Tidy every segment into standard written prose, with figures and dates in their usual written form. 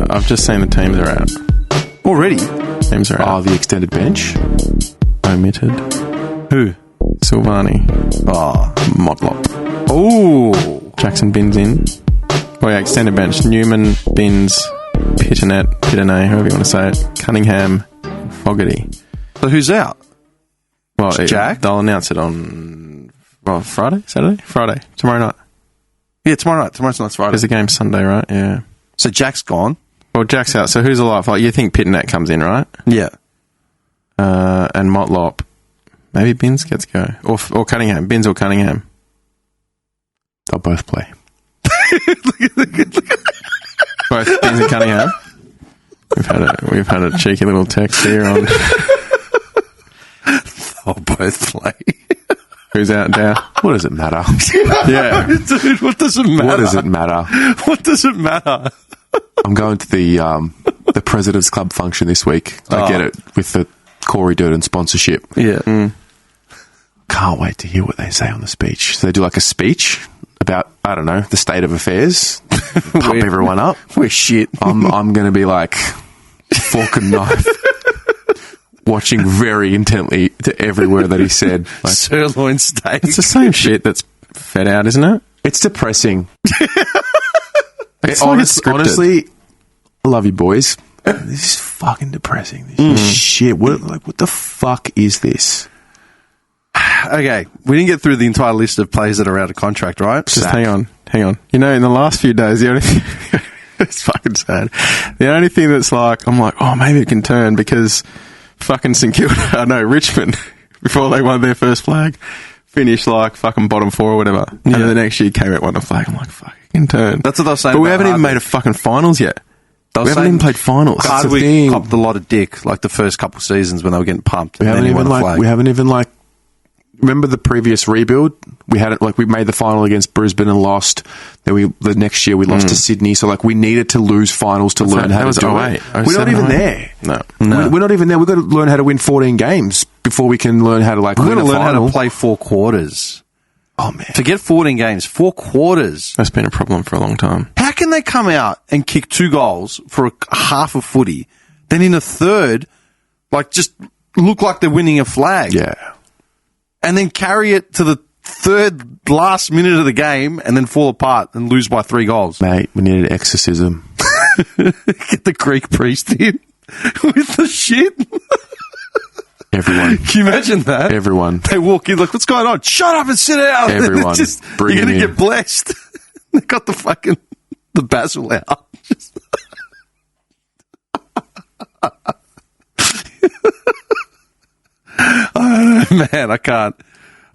I've just seen the teams are out. Already? Teams are out. Oh, the extended bench. Omitted. Who? Silvani. Oh. Motlop. Oh. Jackson Binns in. Oh yeah, extended bench. Newman, Binns, Pitternet, however you want to say it. Cunningham, Fogarty. So who's out? Well, Jack? They'll announce it on Friday? Saturday? Friday. Tomorrow night. Yeah, tomorrow night. Tomorrow night's Friday. Because the game's Sunday, right? Yeah. So Jack's gone? Well, Jack's out. So who's alive? Like, you think Pitternet comes in, right? Yeah. And Motlop. Maybe Binns gets go. Or Cunningham. Binns or Cunningham. They'll both play. Both Binns and Cunningham. We've had a cheeky little text here on. They'll both play. Who's out now? What does it matter? Yeah. Dude, what does it matter? What does it matter? What does it matter? I'm going to the President's Club function this week. I get it with the Corey Durden sponsorship. Yeah. Can't wait to hear what they say on the speech. So they do like a speech about, I don't know, the state of affairs. Pump everyone up. We're shit. I'm going to be like fork and knife. Watching very intently to every word that he said. Like, sirloin steak. It's the same shit that's fed out, isn't it? it's depressing. It's like it's scripted. Honestly, I love you boys. This is fucking depressing. This is shit. What the fuck is this? Okay, we didn't get through the entire list of players that are out of contract, right? Just hang on. You know, in the last few days, the only thing... it's fucking sad. The only thing that's like... I'm like, oh, maybe it can turn because fucking St Kilda... Richmond, before they won their first flag, finished like fucking bottom four or whatever. And then the next year came out won a flag. I'm like, fuck, it can turn. That's what they were saying. But we haven't even made a fucking finals yet. We haven't even played finals. That's the Hardwick thing. copped a lot of dick like the first couple seasons when they were getting pumped. We haven't even remember the previous rebuild? We had it like we made the final against Brisbane and lost. Then the next year we lost to Sydney. So like we needed to lose finals to learn how to do it. We're not even there. No. We're not even there. We've got to learn how to win 14 games before we can learn how to like win a final. We're going to learn how to play 4 quarters. Oh man, Forget 14 games, 4 quarters. That's been a problem for a long time. How can they come out and kick 2 goals for a half of footy, then in a third, like just look like they're winning a flag? yeah. And then carry it to the third last minute of the game and then fall apart and lose by 3 goals. Mate, we needed exorcism. Get the Greek priest in with the shit. Everyone. Can you imagine that? Everyone. They walk in like, what's going on? Shut up and sit down. Everyone. You're going to get blessed. They got the basil out. Man, I can't.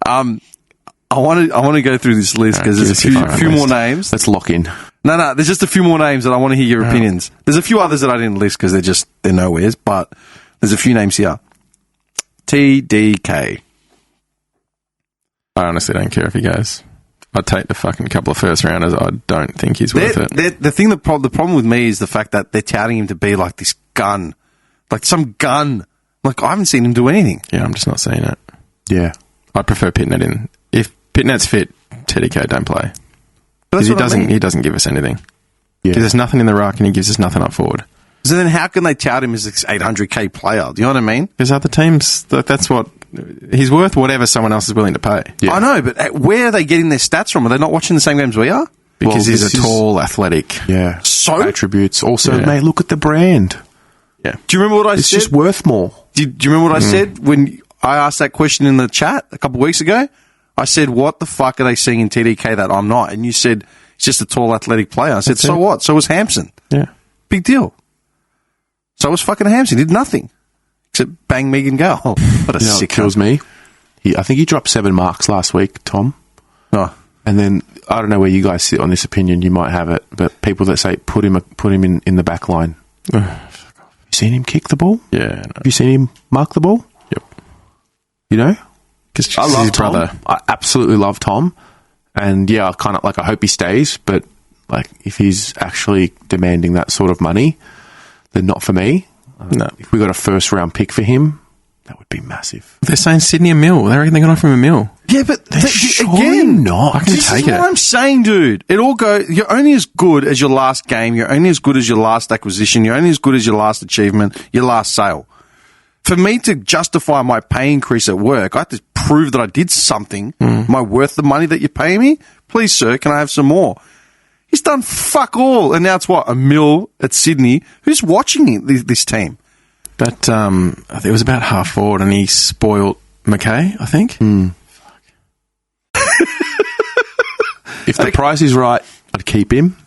I want to go through this list because there's a few more names. Let's lock in. No, there's just a few more names that I want to hear your opinions. There's a few others that I didn't list because they're nowheres, but there's a few names here. TDK. I honestly don't care if he goes. I'd take the fucking couple of first rounders. I don't think he's worth it. The problem with me is the fact that they're touting him to be like this gun, like some gun. Like, I haven't seen him do anything. Yeah, I'm just not seeing it. Yeah. I'd prefer Pitnet in. If Pitnet's fit, TDK don't play. Because he doesn't give us anything. Yeah. Gives us nothing in the ruck and he gives us nothing up forward. So then how can they tout him as this 800k player? Do you know what I mean? Because other teams, that's what... He's worth whatever someone else is willing to pay. Yeah. I know, but where are they getting their stats from? Are they not watching the same games we are? Because he's a tall, athletic... Yeah. So? Attributes. Also, mate, look at the brand. Yeah. Do you remember what I said? It's just worth more. Do you remember what I said when I asked that question in the chat a couple of weeks ago? I said, what the fuck are they seeing in TDK that I'm not? And you said, it's just a tall, athletic player. I said, so what? So was Hampson. Yeah. Big deal. So was fucking Hampson. He did nothing. Except bang Megan goal. What a sick kills me. I think he dropped 7 marks last week, Tom. Oh. And then, I don't know where you guys sit on this opinion. You might have it. But people that say, put him in the back line. You seen him kick the ball? Yeah. No. Have you seen him mark the ball? Yep. You know? Because I love his Tom. brother. I absolutely love Tom. And yeah, I hope he stays. But like, if he's actually demanding that sort of money, then not for me. No. If we got a first round pick for him, That would be massive. They're saying Sydney a mil. They reckon they got off him a mil. Yeah, but again, not. I can this take is what it. I'm saying, dude. It all goes. You're only as good as your last game. You're only as good as your last acquisition. You're only as good as your last achievement, your last sale. For me to justify my pay increase at work, I have to prove that I did something. Am I worth the money that you're paying me? Please, sir, can I have some more? He's done fuck all, and now it's what, a mil at Sydney. Who's watching this team? But it was about half forward, and he spoilt McKay, I think. If the price is right, I'd keep him.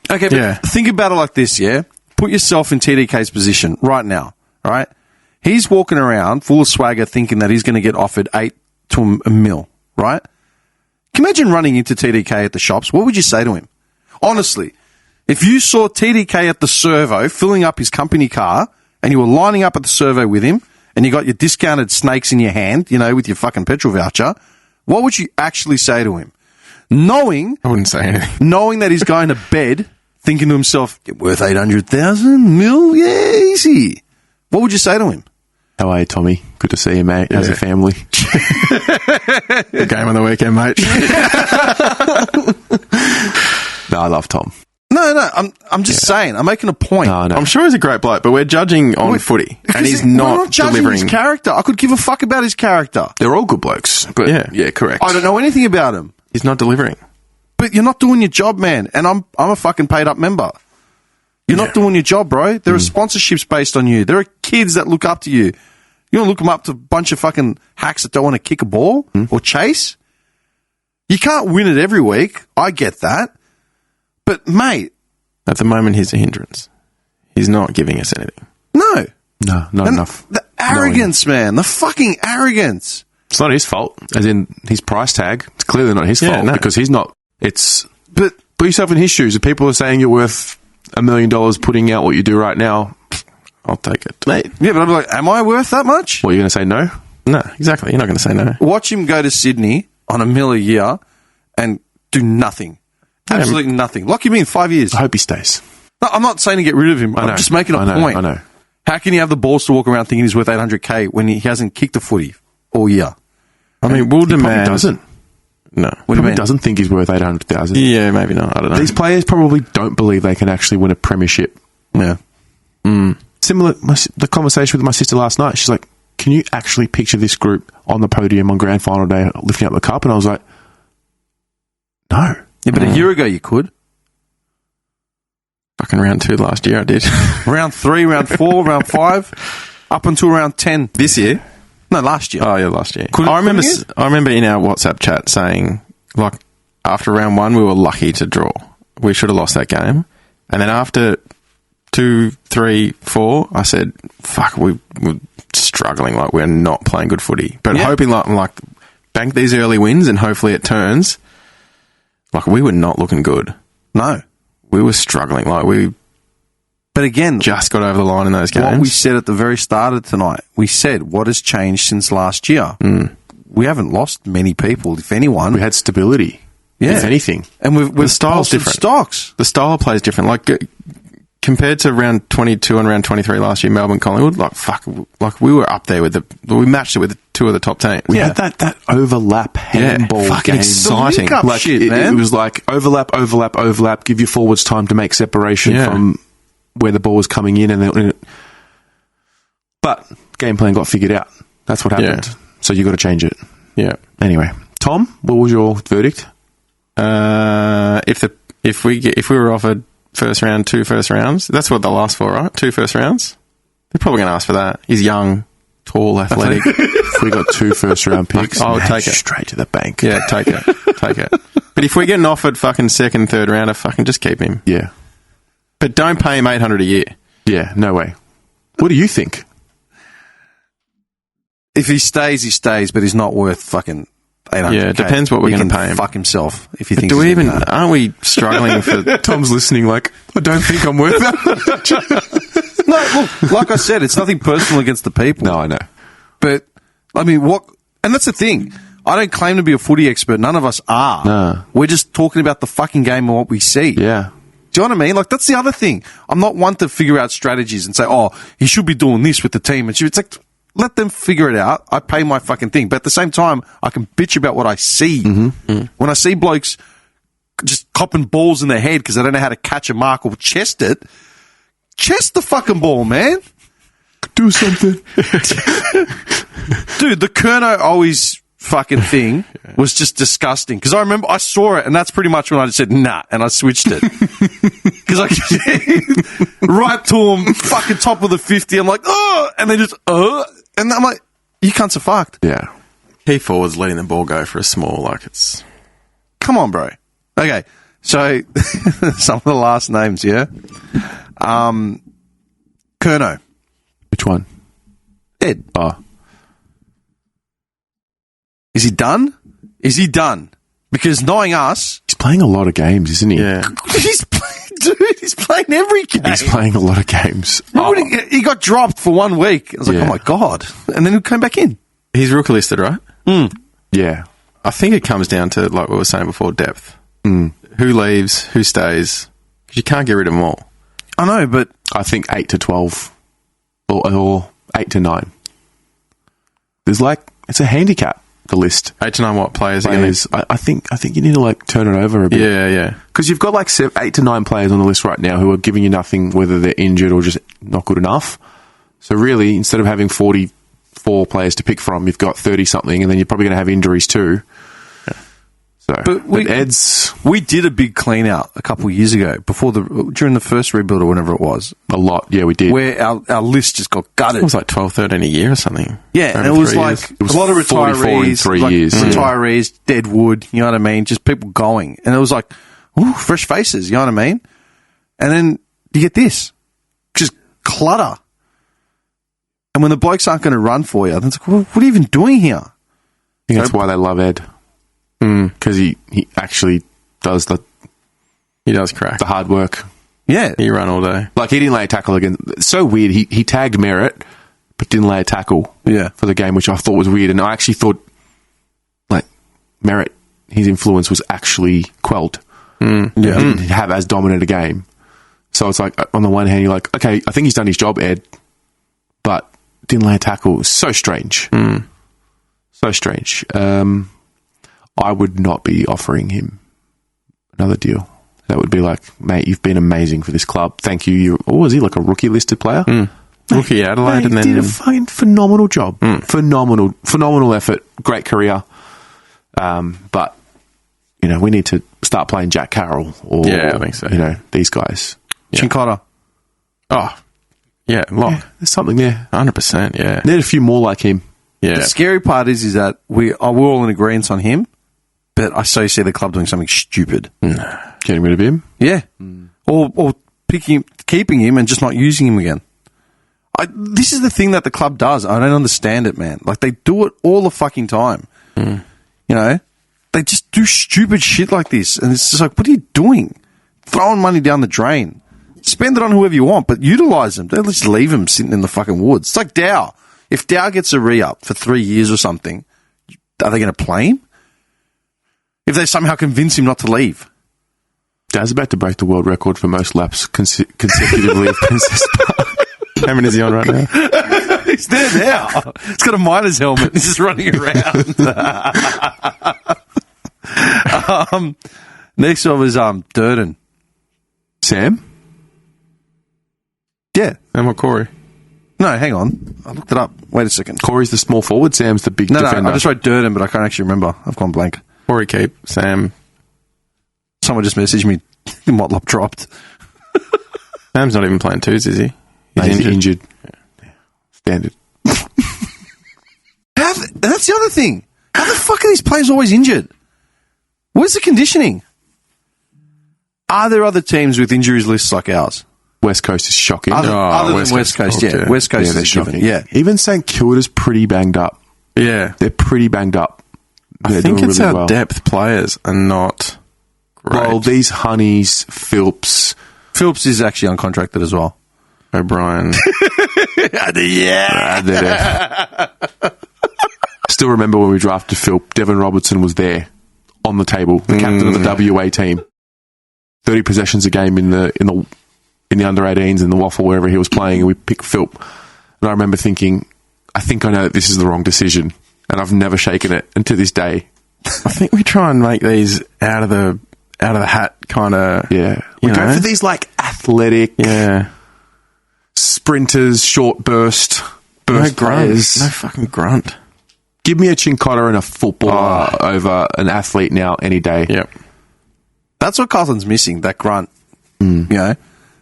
Okay, but think about it like this, yeah? Put yourself in TDK's position right now, all right? He's walking around full of swagger thinking that he's going to get offered 8 to a mil, right? Can you imagine running into TDK at the shops? What would you say to him? Honestly, if you saw TDK at the servo filling up his company car and you were lining up at the servo with him and you got your discounted snakes in your hand, you know, with your fucking petrol voucher, what would you actually say to him? Knowing... I wouldn't say anything. Knowing that he's going to bed thinking to himself, "You're worth 800,000 mil? Yeah, easy." What would you say to him? How are you, Tommy? Good to see you, mate. How's your family? Good game on the weekend, mate. No, I love Tom. No, I'm just saying. I'm making a point. No. I'm sure he's a great bloke, but we're judging on footy, and he's we're not judging delivering. his character. I could give a fuck about his character. They're all good blokes. But yeah, correct. I don't know anything about him. He's not delivering. But you're not doing your job, man. And I'm a fucking paid up member. You're not doing your job, bro. There are sponsorships based on you. There are kids that look up to you. You want to look them up to a bunch of fucking hacks that don't want to kick a ball or chase? You can't win it every week. I get that. But, mate. At the moment, he's a hindrance. He's not giving us anything. No. No, not enough. The arrogance, man. The fucking arrogance. It's not his fault, as in his price tag. It's clearly not his fault because he's not. But put yourself in his shoes. If people are saying you're worth $1 million putting out what you do right now, I'll take it. Mate. Yeah, but I'm like, am I worth that much? What, you're going to say no? No, exactly. You're not going to say no. Watch him go to Sydney on $1 million a year and do nothing. Absolutely nothing. Lock him in 5 years. I hope he stays. No, I'm not saying to get rid of him. I'm just making a point. I know. How can he have the balls to walk around thinking he's worth $800K when he hasn't kicked a footy all year? I mean, will demand... doesn't. No. What do you mean? Doesn't think he's worth 800,000. Yeah, maybe not. I don't know. These players probably don't believe they can actually win a premiership. Yeah. Similar, the conversation with my sister last night. She's like, "Can you actually picture this group on the podium on grand final day lifting up the cup?" And I was like, "No." Yeah, but a year ago you could. Fucking round 2 last year I did. Round 3, round 4, round 5, up until round 10. This year? No, last year. Oh, yeah, last year. Couldn't I remember in our WhatsApp chat saying, like, after round 1 we were lucky to draw. We should have lost that game. And then after 2, 3, 4, I said, fuck, we're struggling. Like, we're not playing good footy. But hoping, like, bank these early wins and hopefully it turns. Like, we were not looking good. No. We were struggling. Like, But again, just got over the line in those games. What we said at the very start of tonight, we said, what has changed since last year? We haven't lost many people, if anyone. We had stability, if anything. And we've the style's different. Stocks. The style of play is different. Like, compared to round 22 and round 23 last year, Melbourne, Collingwood, like, fuck, like, we were up there we matched it with 2 of the top teams. We had that overlap handball fucking game. exciting. Like, shit, man. It was like overlap, give your forwards time to make separation from where the ball was coming in. But game plan got figured out. That's what happened. Yeah. So you got to change it. Yeah. Anyway, Tom, what was your verdict? If we were offered first round, 2 first rounds, that's what they'll ask for, right? 2 first rounds. They're probably going to ask for that. He's young, tall, athletic. If we got 2 first round picks, I would take it straight to the bank. Yeah, take it. But if we're getting offered fucking second, third rounder, fucking just keep him. Yeah. But don't pay him $800 a year. Yeah, no way. What do you think? If he stays, he stays, but he's not worth fucking 800. Yeah, it depends what we're going to pay him. Fuck himself if he thinks. Do we even? Aren't we struggling for? Tom's listening. Like, I don't think I'm worth that. No, look, like I said, it's nothing personal against the people. No, I know. But I mean, what? And that's the thing. I don't claim to be a footy expert. None of us are. No. We're just talking about the fucking game and what we see. Yeah. Do you know what I mean? Like, that's the other thing. I'm not one to figure out strategies and say, oh, he should be doing this with the team. It's like, let them figure it out. I pay my fucking thing. But at the same time, I can bitch about what I see. When I see blokes just copping balls in their head because they don't know how to catch a mark or chest it, chest the fucking ball, man. Do something. Dude, the Kerno always fucking thing was just disgusting. Because I remember I saw it, and that's pretty much when I just said, nah, and I switched it. Because I right to him, fucking top of the 50. I'm like, oh, and they just, and I'm like, you cunts are fucked. Yeah. Key forwards letting the ball go for a small, like it's... Come on, bro. Okay, so some of the last names, yeah? Kerno. Which one? Ed. Oh. Is he done? Is he done? Because knowing us... He's playing a lot of games, isn't he? Yeah. He's playing every game. He's playing a lot of games. He got dropped for 1 week. I was like, oh my God. And then he came back in. He's rookie listed, right? Yeah. I think it comes down to, like we were saying before, depth. Who leaves, who stays. Because you can't get rid of them all. I know, but... I think 8 to 12 or 8 to 9. There's it's a handicap, the list. 8 to 9 what players are going to... I think you need to turn it over a bit. Yeah. Because you've got 8 to 9 players on the list right now who are giving you nothing, whether they're injured or just not good enough. So really, instead of having 44 players to pick from, you've got 30 something, and then you're probably going to have injuries too. So, but Ed's... We did a big clean out a couple of years ago during the first rebuild or whenever it was. A lot, yeah, we did. Where our list just got gutted. It was like 12, 13 a year or something. Yeah, and it was a lot of retirees, 3 years. Retirees, Deadwood, you know what I mean? Just people going. And it was like, ooh, fresh faces, you know what I mean? And then you get this. Just clutter. And when the blokes aren't going to run for you, then it's like, well, what are you even doing here? I think that's why they love Ed. Because he actually does he does crack the hard work. Yeah. He run all day. He didn't lay a tackle again. It's so weird. He tagged Merritt, but didn't lay a tackle for the game, which I thought was weird. And I actually thought, Merritt, his influence was actually quelled. He didn't have as dominant a game. So it's on the one hand, you're like, okay, I think he's done his job, Ed, but didn't lay a tackle. It was so strange. So strange. I would not be offering him another deal. That would be mate, you've been amazing for this club. Thank you. Was he a rookie listed player? Rookie Adelaide, and then did a fucking phenomenal job. Phenomenal effort. Great career. But we need to start playing Jack Carroll or I think so. These guys. Chinkota. Oh, yeah, lock. Yeah, there's something there. 100%. Yeah, Need a few more like him. Yeah. The scary part is that we're all in agreement on him. But I so see the club doing something stupid. Getting rid of him? Yeah. Or keeping him and just not using him again. This is the thing that the club does. I don't understand it, man. They do it all the fucking time. They just do stupid shit like this. And it's just what are you doing? Throwing money down the drain. Spend it on whoever you want, but utilise them. Don't just leave them sitting in the fucking woods. It's like Dow. If Dow gets a re-up for 3 years or something, are they going to play him? If they somehow convince him not to leave. Dow's about to break the world record for most laps consecutively at Princess Park. How many is he on right now? He's there now. He's got a miner's helmet. He's just running around. Next one was Durden. Sam? Yeah. And what, Corey? No, hang on. I looked it up. Wait a second. Corey's the small forward. Sam's the big defender. No, I just wrote Durden, but I can't actually remember. I've gone blank. Corey keep. Sam. Someone just messaged me. Motlop dropped. Sam's not even playing twos, is he? He's injured. Yeah. Standard. That's the other thing. How the fuck are these players always injured? Where's the conditioning? Are there other teams with injuries lists like ours? West Coast is shocking. Other than West Coast, yeah. West Coast is shocking. Yeah. Even St Kilda's pretty banged up. Yeah. They're pretty banged up. I think it's really our depth players are not great. Well, these Honeys, Phillips. Phillips is actually uncontracted as well. O'Brien. Yeah. Still remember when we drafted Phil, Devon Robertson was there on the table, the captain of the WA team. 30 possessions a game in the under 18s in the Waffle, wherever he was playing, and we picked Phil. And I remember thinking, I think I know that this is the wrong decision, and I've never shaken it, and to this day. I think we try and make these out of the hat kind of. Yeah. We go for these like athletic sprinters, short burst players. No fucking grunt. Give me a chincotta and a footballer over an athlete now any day. Yep. That's what Carlton's missing, that grunt. You know?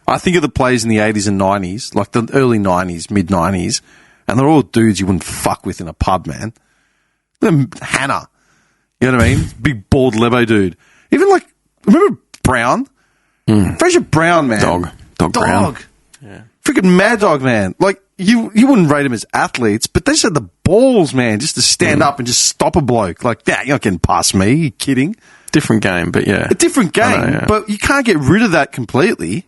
I think of the players in the 80s and 90s, like the early 90s, mid-90s, and they're all dudes you wouldn't fuck with in a pub, man. Hannah. You know what I mean? Big, bald Lebo dude. Even like, remember Brown? Fraser Brown, man. Dog Brown. Yeah. Freaking Mad Dog, man. Like, you wouldn't rate them as athletes, but they just had the balls, man, just to stand up and just stop a bloke. Like, that, you're not getting past me. Are you kidding? Different game, but yeah. A different game, but you can't get rid of that completely.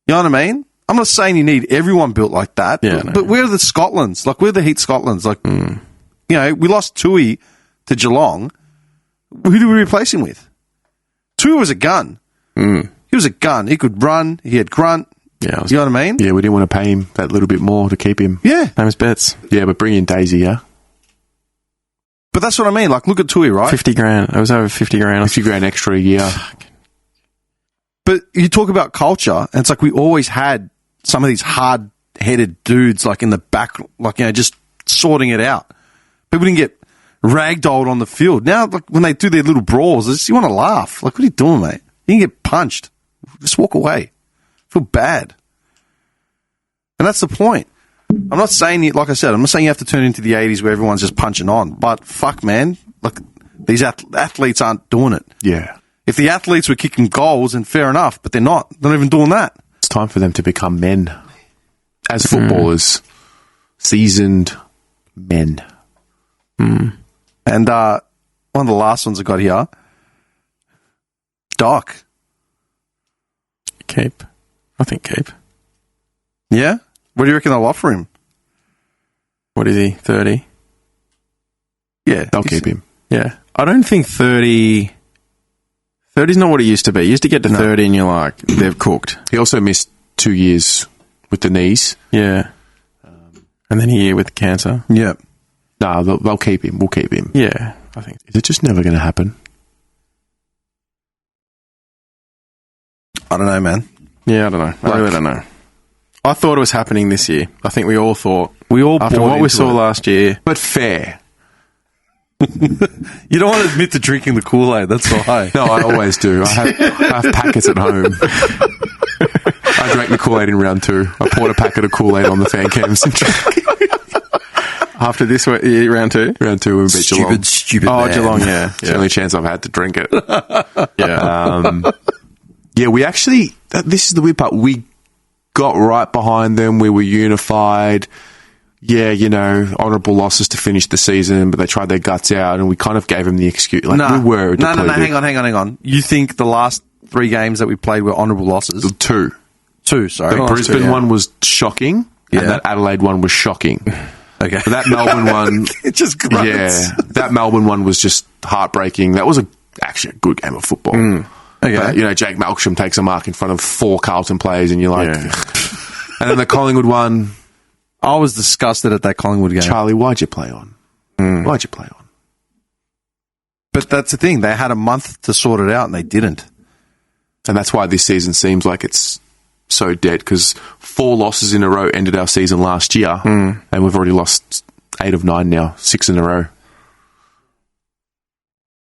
You know what I mean? I'm not saying you need everyone built like that, but where are the Scotlands? Like, where are the Heat Scotlands? Like, you know, we lost Tui to Geelong. Who do we replace him with? Tui was a gun. He was a gun. He could run. He had grunt. Yeah, you know what I mean? Yeah, we didn't want to pay him that little bit more to keep him. Yeah. Same as Betts. Yeah, but bring in Daisy, yeah? But that's what I mean. Like, look at Tui, right? 50 grand. It was over 50 grand. 50 grand extra a year. But you talk about culture, and it's like we always had some of these hard-headed dudes, like, in the back, like, you know, just sorting it out. People didn't get ragdolled on the field. Now, like, when they do their little brawls, you want to laugh. Like, what are you doing, mate? You can get punched. Just walk away. Feel bad. And that's the point. I'm not saying, like I said, I'm not saying you have to turn into the 80s where everyone's just punching on. But, fuck, man. Like, these athletes aren't doing it. Yeah. If the athletes were kicking goals, then fair enough. But they're not. They're not even doing that. It's time for them to become men. As footballers. Seasoned men. And one of the last ones I got here. Doc. Keep. I think keep. Yeah? What do you reckon they'll offer him? What is he? 30? Yeah. They'll keep him. Yeah. I don't think 30... 30's not what it used to be. You used to get to 30 and you're like, they've cooked. He also missed 2 years with the knees. Yeah. And then a year with cancer. Yeah. No, they'll keep him. We'll keep him. Yeah, I think. Is it just never going to happen? I don't know, man. Yeah, I don't know. I really don't know. I thought it was happening this year. I think we all thought. We all after what we saw last year. But fair. You don't want to admit to drinking the Kool-Aid. That's why. No, I always do. I have packets at home. I drank the Kool-Aid in round 2. I poured a packet of Kool-Aid on the fan cams and drank. After this year, round 2? Round 2, we beat Geelong. Stupid Oh, man. Geelong, yeah. It's the only chance I've had to drink it. Yeah. Yeah, we actually, this is the weird part, we got right behind them, we were unified. Yeah, you know, honourable losses to finish the season, but they tried their guts out and we kind of gave them the excuse. Like, we were depleted. No, hang on. You think the last 3 games that we played were honourable losses? 2. 2, sorry. The Brisbane one was shocking, and that Adelaide one was shocking. Okay. But that Melbourne one... It just grunts. Yeah, that Melbourne one was just heartbreaking. That was actually a good game of football. Okay. But, you know, Jake Malcolm takes a mark in front of 4 Carlton players and you're like... And then the Collingwood one... I was disgusted at that Collingwood game. Charlie, why'd you play on? Why'd you play on? But that's the thing. They had a month to sort it out and they didn't. And that's why this season seems like it's so dead, because 4 losses in a row ended our season last year, and we've already lost 8 of 9 now, 6 in a row.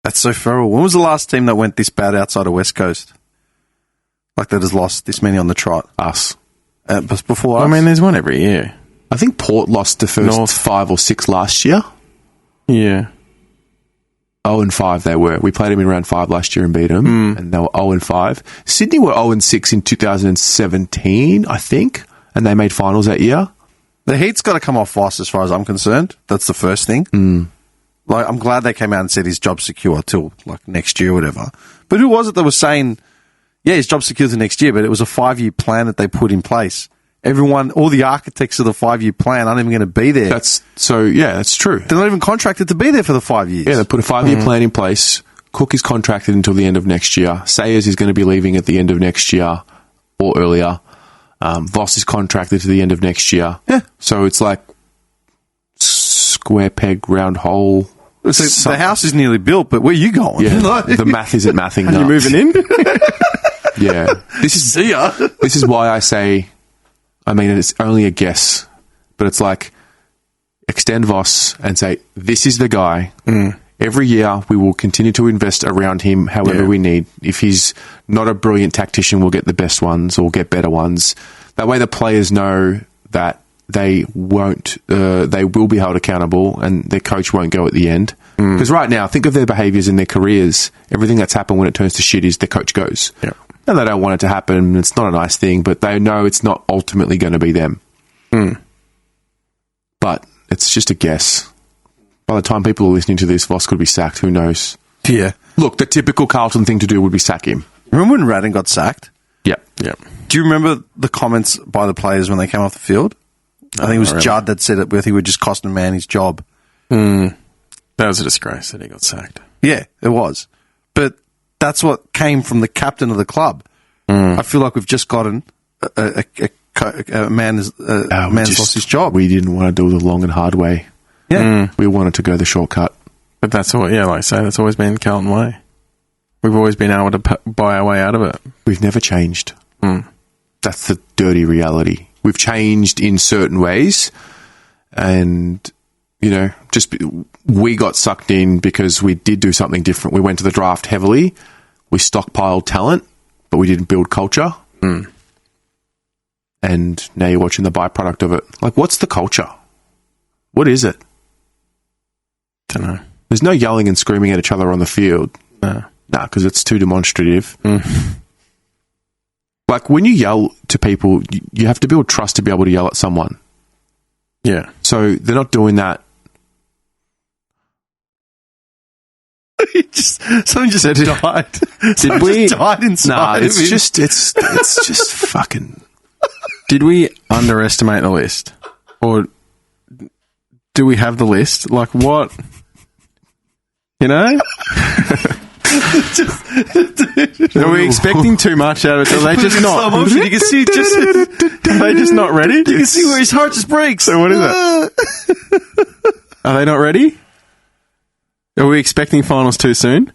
That's so feral. When was the last team that went this bad outside of West Coast? Like that has lost this many on the trot? Us. But before us? I mean, there's one every year. I think Port lost the first 5 or 6 last year. Yeah. 0-5 they were. We played them in round 5 last year and beat them, and they were 0-5. Sydney were 0-6 in 2017, I think, and they made finals that year. The Heat's got to come off fast as far as I'm concerned. That's the first thing. Like, I'm glad they came out and said his job's secure till like next year or whatever. But who was it that was saying, yeah, his job's secure till next year, but it was a 5-year plan that they put in place. Everyone, all the architects of the 5-year plan aren't even going to be there. That's true. They're not even contracted to be there for the 5 years. Yeah, they put a 5-year plan in place. Cook is contracted until the end of next year. Sayers is going to be leaving at the end of next year or earlier. Voss is contracted to the end of next year. Yeah. So it's like, square peg, round hole. So the house is nearly built, but where are you going? Yeah, the math isn't mathing. Are you moving in? Yeah. This is why I say, I mean, it's only a guess, but it's like, extend Voss and say, this is the guy. Every year we will continue to invest around him however we need. If he's not a brilliant tactician, we'll get the best ones or get better ones. That way the players know that they won't, they will be held accountable and their coach won't go at the end. Because right now, think of their behaviours in their careers. Everything that's happened when it turns to shit is the coach goes. Yeah. And they don't want it to happen. It's not a nice thing, but they know it's not ultimately going to be them. But it's just a guess. By the time people are listening to this, Voss could be sacked. Who knows? Yeah. Look, the typical Carlton thing to do would be sack him. Remember when Radden got sacked? Yep. Do you remember the comments by the players when they came off the field? I think it was Judd that said it. I think we're just costing a man his job. That was a disgrace that he got sacked. Yeah, it was. But that's what came from the captain of the club. I feel like we've just gotten a man's lost his job. We didn't want to do the long and hard way. Yeah. We wanted to go the shortcut. But that's all, like I say, that's always been Carlton way. We've always been able to buy our way out of it. We've never changed. That's the dirty reality. We've changed in certain ways and, we got sucked in because we did do something different. We went to the draft heavily. We stockpiled talent, but we didn't build culture. And now you're watching the byproduct of it. Like, what's the culture? What is it? Don't know. There's no yelling and screaming at each other on the field. No. Nah, because it's too demonstrative. Like, when you yell to people, you have to build trust to be able to yell at someone. Yeah. So they're not doing that. Someone just died. Did we? Died inside. Nah, it's just fucking. Did we underestimate the list, or do we have the list? Like what? Are we expecting too much out of it? Are they just not? You can see Are they just not ready? You can see where his heart just breaks. So what is it? Are they not ready? Are we expecting finals too soon?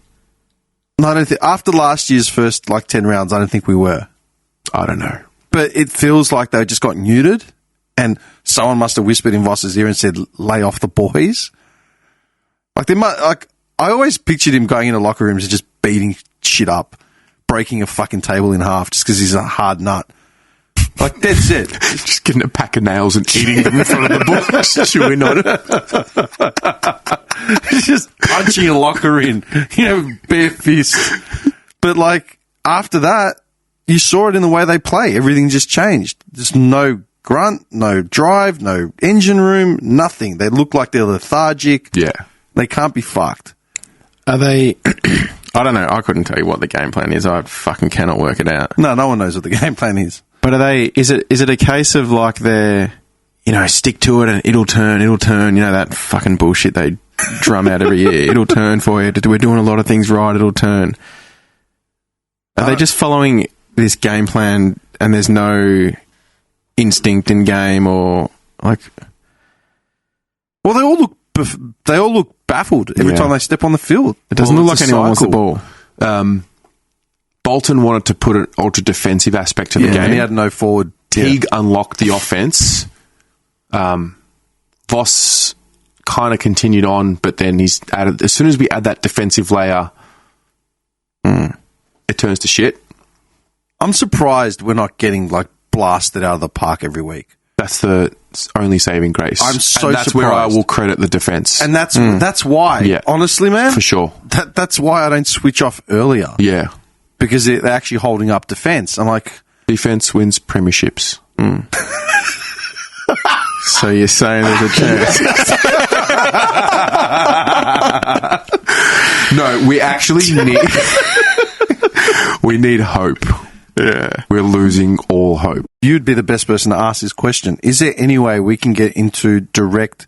No, I don't think. After last year's first 10 rounds, I don't think we were. I don't know. But it feels like they just got neutered, and someone must have whispered in Voss's ear and said, "Lay off the boys." I always pictured him going into locker rooms and just beating shit up, breaking a fucking table in half just because he's a hard nut. That's it. Just getting a pack of nails and eating them in front of the boys, chewing on it. He's just punching a locker in, bare fist. But after that, you saw it in the way they play. Everything just changed. There's no grunt, no drive, no engine room, nothing. They look like they're lethargic. Yeah. They can't be fucked. Are they... I don't know. I couldn't tell you what the game plan is. I fucking cannot work it out. No one knows what the game plan is. But are they... Is it a case of they're... stick to it and it'll turn. That fucking bullshit they drum out every year. It'll turn for you. We're doing a lot of things right. It'll turn. Are they just following this game plan and there's no instinct in game or Well, they all look baffled every time they step on the field. It doesn't look like anyone wants the ball. Bolton wanted to put an ultra defensive aspect to the game. And he had no forward. Teague unlocked the offense. Voss kind of continued on, but then he's added. As soon as we add that defensive layer, it turns to shit. I'm surprised we're not getting blasted out of the park every week. That's the only saving grace. I'm so that's surprised. Where I will credit the defense, and that's why. Yeah. Honestly, man, for sure. That's why I don't switch off earlier. Yeah, because they're actually holding up defense. I'm like, defense wins premierships. So you're saying there's a chance? No, we actually need hope. Yeah, we're losing all hope. You'd be the best person to ask this question. Is there any way we can get into direct,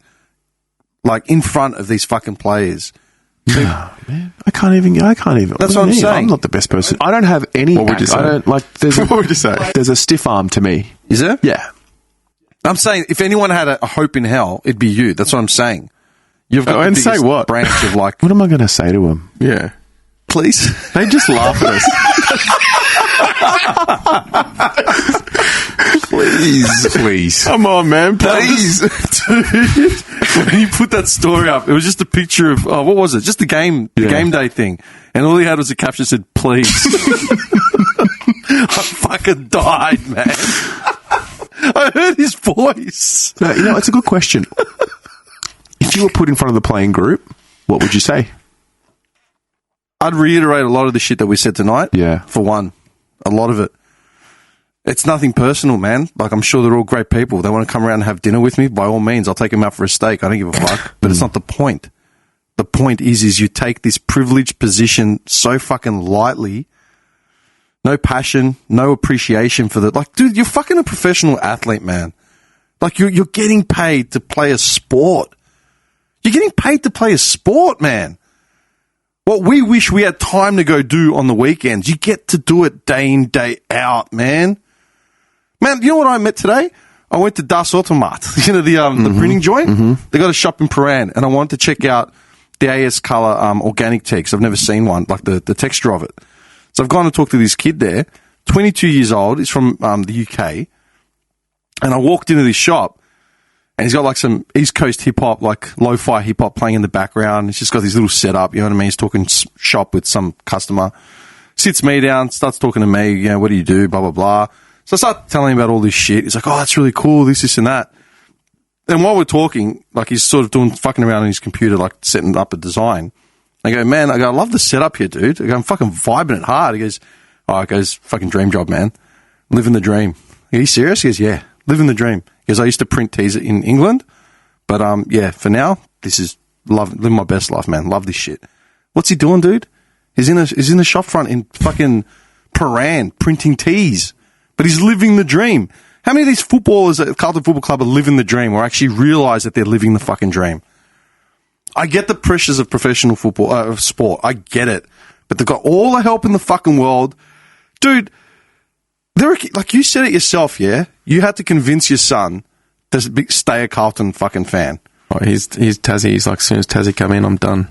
in front of these fucking players? Man, I can't even. That's what I'm saying. I'm not the best person. I don't have any. What would you say? I don't what would you say? There's a stiff arm to me. Is there? Yeah. I'm saying if anyone had a hope in hell, it'd be you. That's what I'm saying. You've got the and say biggest what? branch of like, What am I going to say to him? Yeah. please. They just laugh at us. Please. Come on, man. Please. Dude, when you put that story up, it was just a picture of, what was it? Just the game day thing. And all he had was a caption that said, please. I fucking died, man. I heard his voice. No, it's a good question. If you were put in front of the playing group, what would you say? I'd reiterate a lot of the shit that we said tonight. Yeah. For one. A lot of it. It's nothing personal, man. Like, I'm sure they're all great people. They want to come around and have dinner with me. By all means, I'll take them out for a steak. I don't give a fuck. But it's not the point. The point is you take this privileged position so fucking lightly. No passion, no appreciation for the... Like, dude, you're fucking a professional athlete, man. Like, you're getting paid to play a sport. You're getting paid to play a sport, man. What we wish we had time to go do on the weekends, you get to do it day in, day out, man. Man, you know what I met today? I went to Das Automat, the printing joint. Mm-hmm. They got a shop in Paran, and I wanted to check out the AS Colour organic text. I've never seen one, like the texture of it. So I've gone and talked to this kid there, 22 years old. He's from the UK. And I walked into this shop, and he's got like some East Coast hip-hop, like lo-fi hip-hop playing in the background. He's just got this little setup, you know what I mean? He's talking shop with some customer. Sits me down, starts talking to me, what do you do, blah, blah, blah. So I start telling him about all this shit. He's like, oh, that's really cool, this, and that. And while we're talking, like he's sort of fucking around on his computer, like setting up a design. I go, man, I love the setup here, dude. I go, I'm fucking vibing it hard. He goes, fucking dream job, man. Living the dream. Are you serious? He goes, yeah, living the dream. He goes, I used to print tees in England, but for now, this is living my best life, man. Love this shit. What's he doing, dude? He's in the shop front in fucking Paran printing tees, but he's living the dream. How many of these footballers at Carlton Football Club are living the dream or actually realise that they're living the fucking dream? I get the pressures of professional football, of sport. I get it. But they've got all the help in the fucking world. Dude, like you said it yourself, yeah? You had to convince your son to stay a Carlton fucking fan. Oh, he's Tassie. He's like, as soon as Tassie come in, I'm done.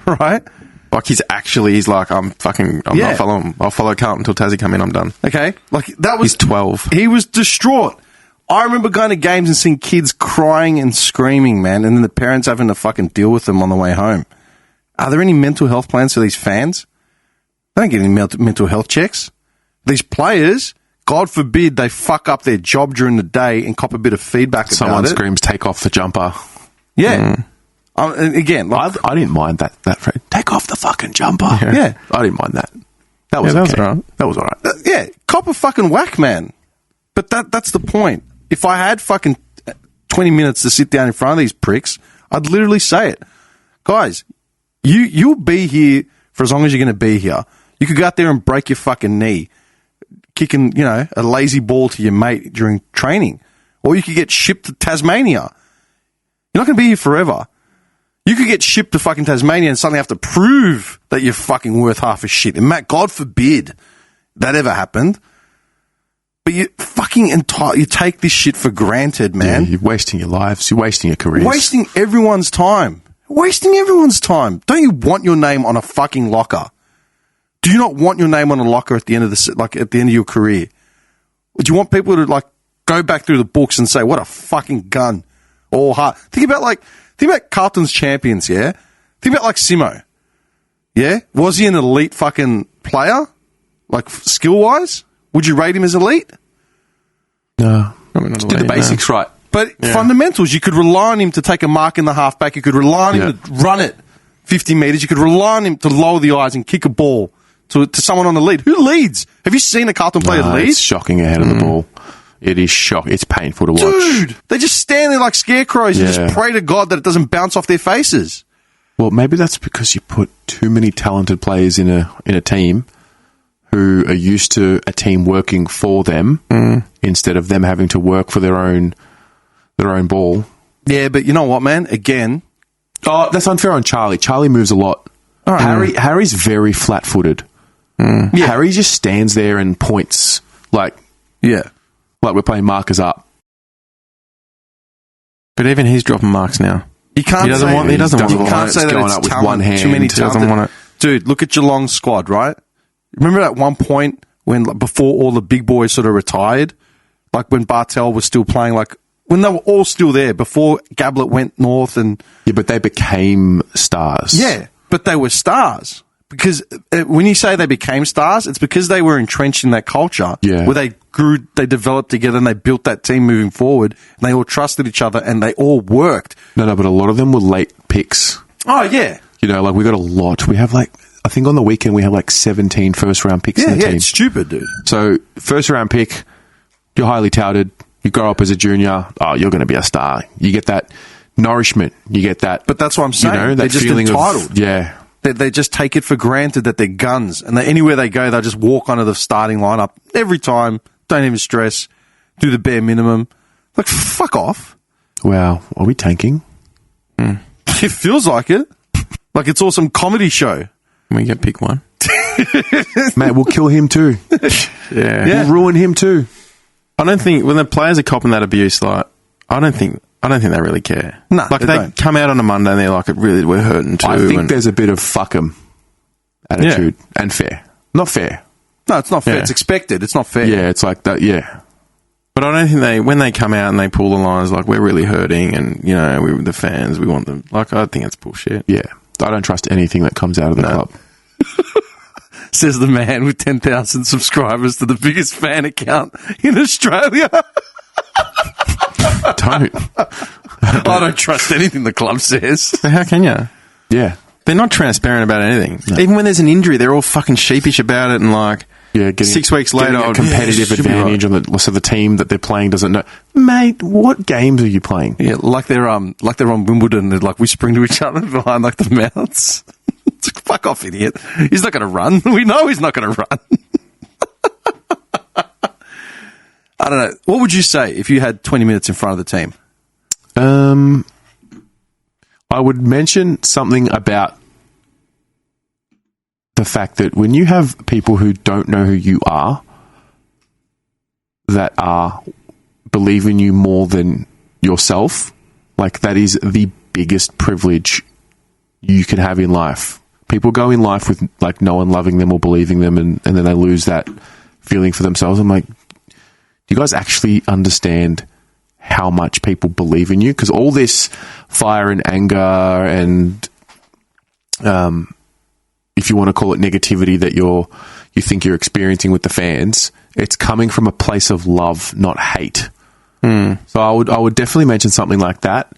Right? Like he's like, I'm not following him. I'll follow Carlton until Tassie come in, I'm done. Okay. Like that was... He's 12. He was distraught. I remember going to games and seeing kids crying and screaming, man, and then the parents having to fucking deal with them on the way home. Are there any mental health plans for these fans? They don't get any mental health checks. These players, God forbid, they fuck up their job during the day and cop a bit of feedback about it. Someone screams, take off the jumper. Yeah. And again, like, I didn't mind that phrase. Take off the fucking jumper. Yeah. I didn't mind that. That was okay. That was all right. Yeah. Cop a fucking whack, man. But that's the point. If I had fucking 20 minutes to sit down in front of these pricks, I'd literally say it. Guys, you'll be here for as long as you're going to be here. You could go out there and break your fucking knee, kicking, a lazy ball to your mate during training. Or you could get shipped to Tasmania. You're not going to be here forever. You could get shipped to fucking Tasmania and suddenly have to prove that you're fucking worth half a shit. And Matt, God forbid that ever happened. But you fucking you take this shit for granted, man. Yeah, you're wasting your lives. You're wasting your careers. Wasting everyone's time. Wasting everyone's time. Don't you want your name on a fucking locker? Do you not want your name on a locker at the end of at the end of your career? Do you want people to go back through the books and say, what a fucking gun? Or heart. Think about Carlton's champions, yeah? Think about Simo. Yeah? Was he an elite fucking player? Skill-wise? Would you rate him as elite? No. Just did the basics right. But fundamentals, you could rely on him to take a mark in the halfback. You could rely on him to run it 50 metres. You could rely on him to lower the eyes and kick a ball to someone on the lead. Who leads? Have you seen a Carlton player lead? It's shocking ahead of the ball. It is shocking. It's painful to watch. Dude, they just stand there like scarecrows and just pray to God that it doesn't bounce off their faces. Well, maybe that's because you put too many talented players in a team who are used to a team working for them instead of them having to work for their own ball. Yeah, but you know what, man? Again... Oh, that's unfair on Charlie. Charlie moves a lot. Harry's very flat-footed. Yeah. Harry just stands there and points like we're playing markers up. But even he's dropping marks now. You can't He doesn't say, want- he doesn't want you the can't Lions say that going it's up with talent, one hand. too many He doesn't talented. want it. Dude, look at Geelong's squad, right? Remember at one point when, like, before all the big boys sort of retired, like when Bartel was still playing, like when they were all still there before Gablett went north and Yeah, but they became stars. yeah, but they were stars. Because when you say they became stars, it's because they were entrenched in that culture Yeah. where they grew, they developed together and they built that team moving forward and they all trusted each other and they all worked. No, but a lot of them were late picks. Oh, yeah. You know, like we got a lot. We have like, I think on the weekend we have like 17 first round picks in the team. It's stupid, dude. So first round pick, you're highly touted. You grow up as a junior. Oh, you're going to be a star. You get that nourishment. You get that. But that's what I'm saying. You know, that They're just feeling entitled. of yeah. They just take it for granted that they're guns and anywhere they go, they'll just walk onto the starting lineup every time. Don't even stress. Do the bare minimum. Like, fuck off. Wow, are we tanking? It feels like it. Like it's all some comedy show. We get pick one. Mate, we'll kill him too. Yeah. We'll ruin him too. I don't think when the players are copping that abuse, like I don't think they really care. No, like they they don't. come out on a Monday and they're like, we're hurting too. I think and- there's a bit of fuck 'em attitude and fair. Not fair. No, it's not fair. Yeah. It's expected. It's not fair. Yeah, it's like that. Yeah. But I don't think when they come out and they pull the lines like we're really hurting and you know we the fans we want them like I think it's bullshit. Yeah. I don't trust anything that comes out of the club. Says the man with 10,000 subscribers to the biggest fan account in Australia. Don't. I don't trust anything the club says. So how can you? Yeah. They're not transparent about anything. Even when there's an injury, they're all fucking sheepish about it and like Yeah, getting, 6 weeks later, getting a oh, competitive yeah, should be advantage on so the team that they're playing doesn't know. Mate, what games are you playing? Yeah, like they're on Wimbledon, they're like whispering to each other behind like the mouths. It's like, fuck off, idiot. He's not going to run. We know he's not going to run. I don't know. What would you say if you had 20 minutes in front of the team? I would mention something about the fact that when you have people who don't know who you are, that are believe in you more than yourself, like that is the biggest privilege you can have in life. People go in life with like no one loving them or believing them, and then they lose that feeling for themselves. I'm like, do you guys actually understand how much people believe in you? Because all this fire and anger and if you want to call it negativity that you think you're experiencing with the fans, it's coming from a place of love, not hate. So I would definitely mention something like that.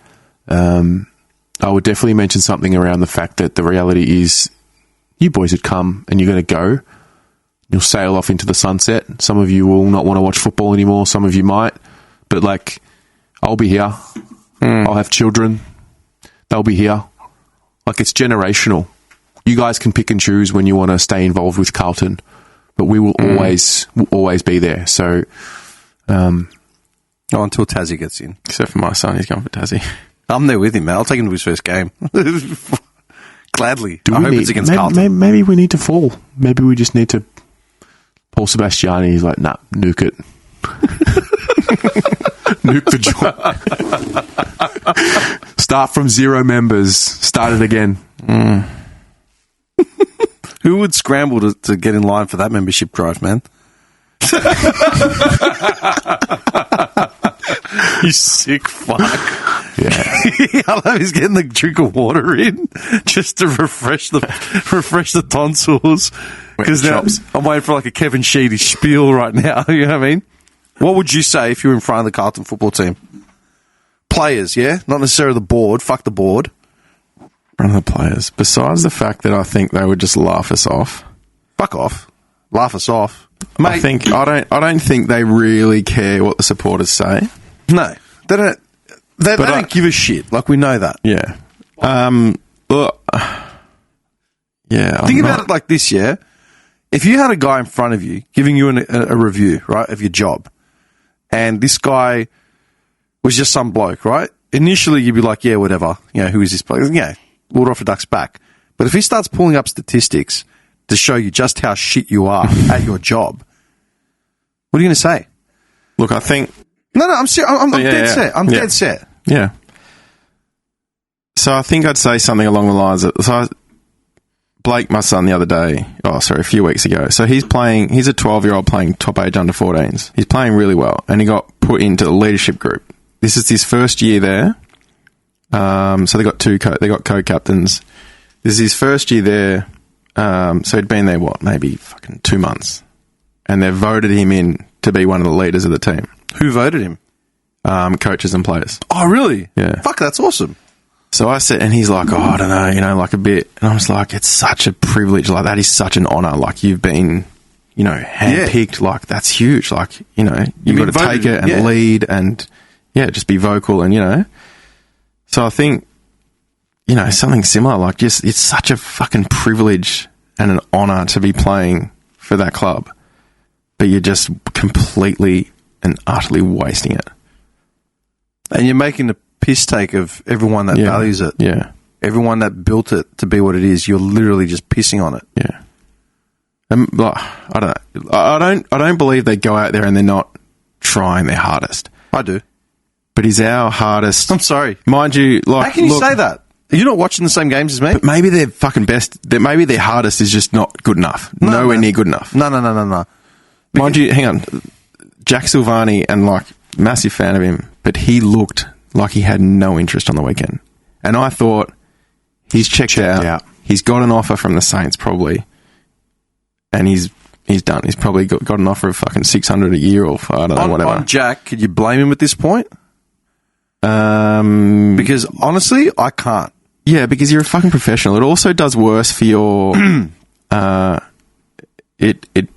I would definitely mention something around the fact that the reality is you boys would come and you're going to go. You'll sail off into the sunset. Some of you will not want to watch football anymore. Some of you might. But, like, I'll be here. I'll have children. They'll be here. Like, it's generational. You guys can pick and choose when you want to stay involved with Carlton. But we will always be there. So, until Tassie gets in. Except for my son, he's going for Tassie. I'm there with him, man. I'll take him to his first game. Gladly. I hope it's against maybe, Carlton. Maybe we need to fall. Maybe we just need to... Paul Sebastiani, he's like, nah, nuke it. Nuke the joint. Start from 0 members. Start it again. Who would scramble to get in line for that membership drive, man? You sick fuck. Yeah. I love he's getting the drink of water in just to refresh the tonsils. Because now I'm waiting for like a Kevin Sheedy spiel right now. You know what I mean? What would you say if you were in front of the Carlton football team? Players, yeah? Not necessarily the board. Fuck the board. Front of the players. Besides the fact that I think they would just laugh us off. Fuck off. Laugh us off. Mate, I don't think they really care what the supporters say. no. They don't. They don't give a shit. Like, we know that. Yeah. Yeah. Think about it like this, yeah? If you had a guy in front of you giving you a review, right, of your job, and this guy was just some bloke, right? Initially, you'd be like, yeah, whatever. You know, who is this bloke? Yeah, water off a duck's back. But if he starts pulling up statistics to show you just how shit you are at your job, what are you going to say? Look, I think... No, I'm dead yeah. set. I'm Yeah. dead set. Yeah. So I think I'd say something along the lines of, Blake, my son, the other day, a few weeks ago. So he's a 12-year-old playing top age under 14s. He's playing really well, and he got put into the leadership group. This is his first year there. So they got co-captains. This is his first year there. So he'd been there, maybe fucking 2 months. And they've voted him in to be one of the leaders of the team. Who voted him? Coaches and players. Oh, really? Yeah. Fuck, that's awesome. So I said, and he's like, I don't know, like a bit. And I was like, it's such a privilege. Like, that is such an honour. Like, you've been, handpicked. Yeah. Like, that's huge. Like, you've got to take it and lead and, just be vocal and, So I think, something similar. Like, just, it's such a fucking privilege and an honour to be playing for that club. But you're just completely and utterly wasting it. And you're making the piss take of everyone that values it. Yeah. Everyone that built it to be what it is, you're literally just pissing on it. Yeah. And I don't believe they go out there and they're not trying their hardest. I do. But he's our hardest. I'm sorry. Mind you, like, how can you say that? You're not watching the same games as me? But maybe their fucking best, maybe their hardest is just not good enough. Nowhere near good enough. No. Mind you, hang on. Jack Silvani, and like, massive fan of him, but he looked like he had no interest on the weekend. And I thought, he's checked out. He's got an offer from the Saints probably. And he's done. He's probably got an offer of fucking $600 a year or I don't know, whatever. On Jack, could you blame him at this point? Because honestly, I can't. Yeah, because you're a fucking professional. It also does worse for your... it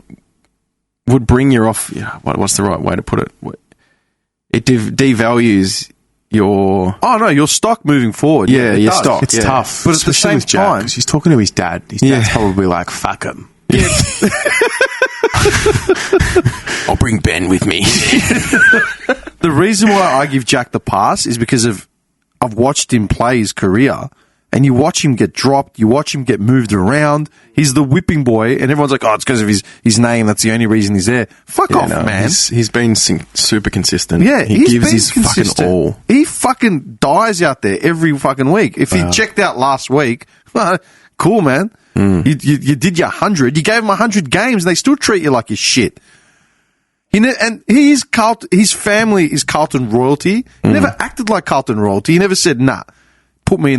would bring you off... what's the right way to put it? It devalues your... Oh, no, your stock moving forward. Yeah, your stock. It's tough. But at the same time... Because he's talking to his dad. His dad's probably like, fuck him. Yeah. I'll bring Ben with me. The reason why I give Jack the pass is because I've watched him play his career, and you watch him get dropped, you watch him get moved around. He's the whipping boy, and everyone's like, oh, it's because of his name. That's the only reason he's there. Fuck off, man. He's been super consistent. Yeah, he gives his consistent. Fucking all. He fucking dies out there every fucking week. If he checked out last week, cool, man. You did your 100. You gave him 100 games, and they still treat you like your shit. And his family is Carlton royalty. He never acted like Carlton royalty. He never said, nah, put me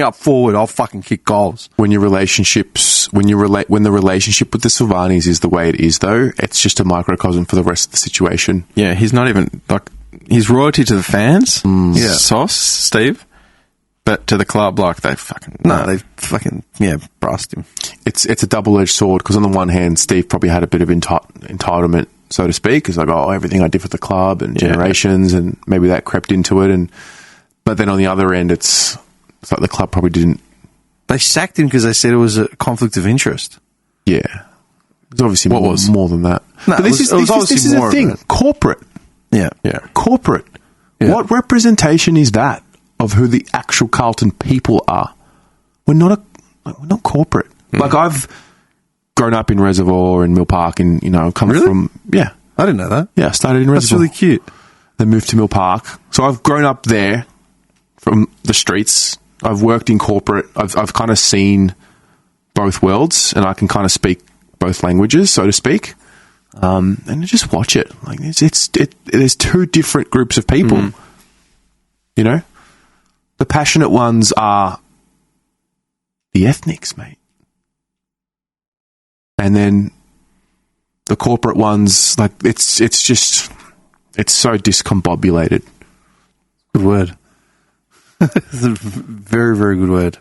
up forward, I'll fucking kick goals. When the relationship with the Silvanis is the way it is, though, it's just a microcosm for the rest of the situation. Yeah, he's not even, like, he's royalty to the fans, Sauce, Steve, but to the club, like, they fucking... they fucking, brassed him. It's a double-edged sword, because on the one hand, Steve probably had a bit of entitlement, so to speak. It's like, everything I did for the club and generations, and maybe that crept into it. But then on the other end, it's like the club probably didn't... They sacked him because they said it was a conflict of interest. Yeah. It's obviously more than that. No, but this is the thing. Corporate. Yeah. Corporate. Yeah. What representation is that of who the actual Carlton people are? We're not corporate. Like, I've grown up in Reservoir and Mill Park, and come from I didn't know that. Yeah, I started in Reservoir. That's really cute. Then moved to Mill Park, so I've grown up there from the streets. I've worked in corporate. I've kind of seen both worlds, and I can kind of speak both languages, so to speak. And just watch it. Like, there's two different groups of people. The passionate ones are the ethnics, mate. And then the corporate ones, like, it's so discombobulated. Good word. It's a very, very good word.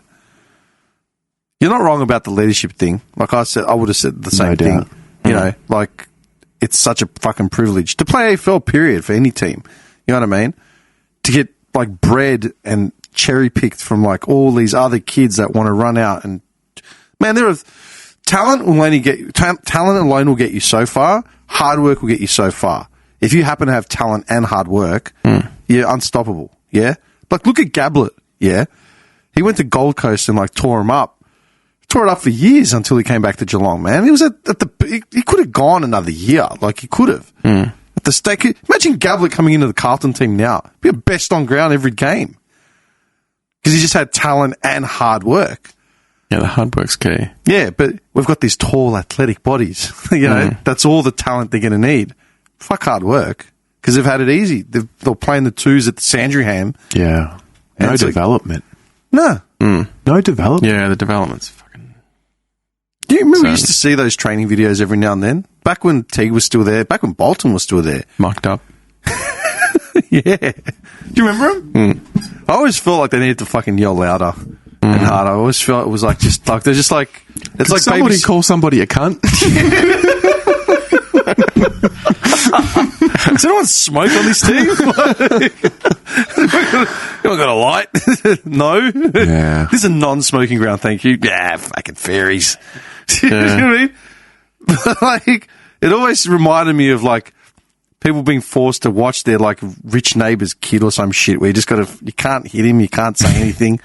You're not wrong about the leadership thing. Like I said, I would have said the same thing. Like, it's such a fucking privilege to play AFL, period, for any team. You know what I mean? To get, like, bred and cherry-picked from, like, all these other kids that want to run out and... Man, talent alone will get you so far. Hard work will get you so far. If you happen to have talent and hard work, you're unstoppable. Yeah? Like, look at Gablett. Yeah? He went to Gold Coast and, like, tore it up for years until he came back to Geelong, man. He was he could have gone another year. Like, he could have. At the stake. Imagine Gablett coming into the Carlton team now. Be a best on ground every game. Because he just had talent and hard work. Yeah, the hard work's key. Yeah, but we've got these tall, athletic bodies. That's all the talent they're going to need. Fuck hard work. Because they've had it easy. They're playing the twos at the Sandringham. Yeah. No development. No. No development. Yeah, the development's fucking... Do you remember we used to see those training videos every now and then? Back when Teague was still there. Back when Bolton was still there. Mucked up. Yeah. Do you remember them? I always felt like they needed to fucking yell louder and harder. I always felt it was like just like they're just like it's like somebody call somebody a cunt. Does anyone smoke on this team? You got a light? No. Yeah. This is a non-smoking ground. Thank you. Yeah, fucking fairies. You know what I mean? But like, it always reminded me of like people being forced to watch their like rich neighbor's kid or some shit where you just you can't hit him, you can't say anything.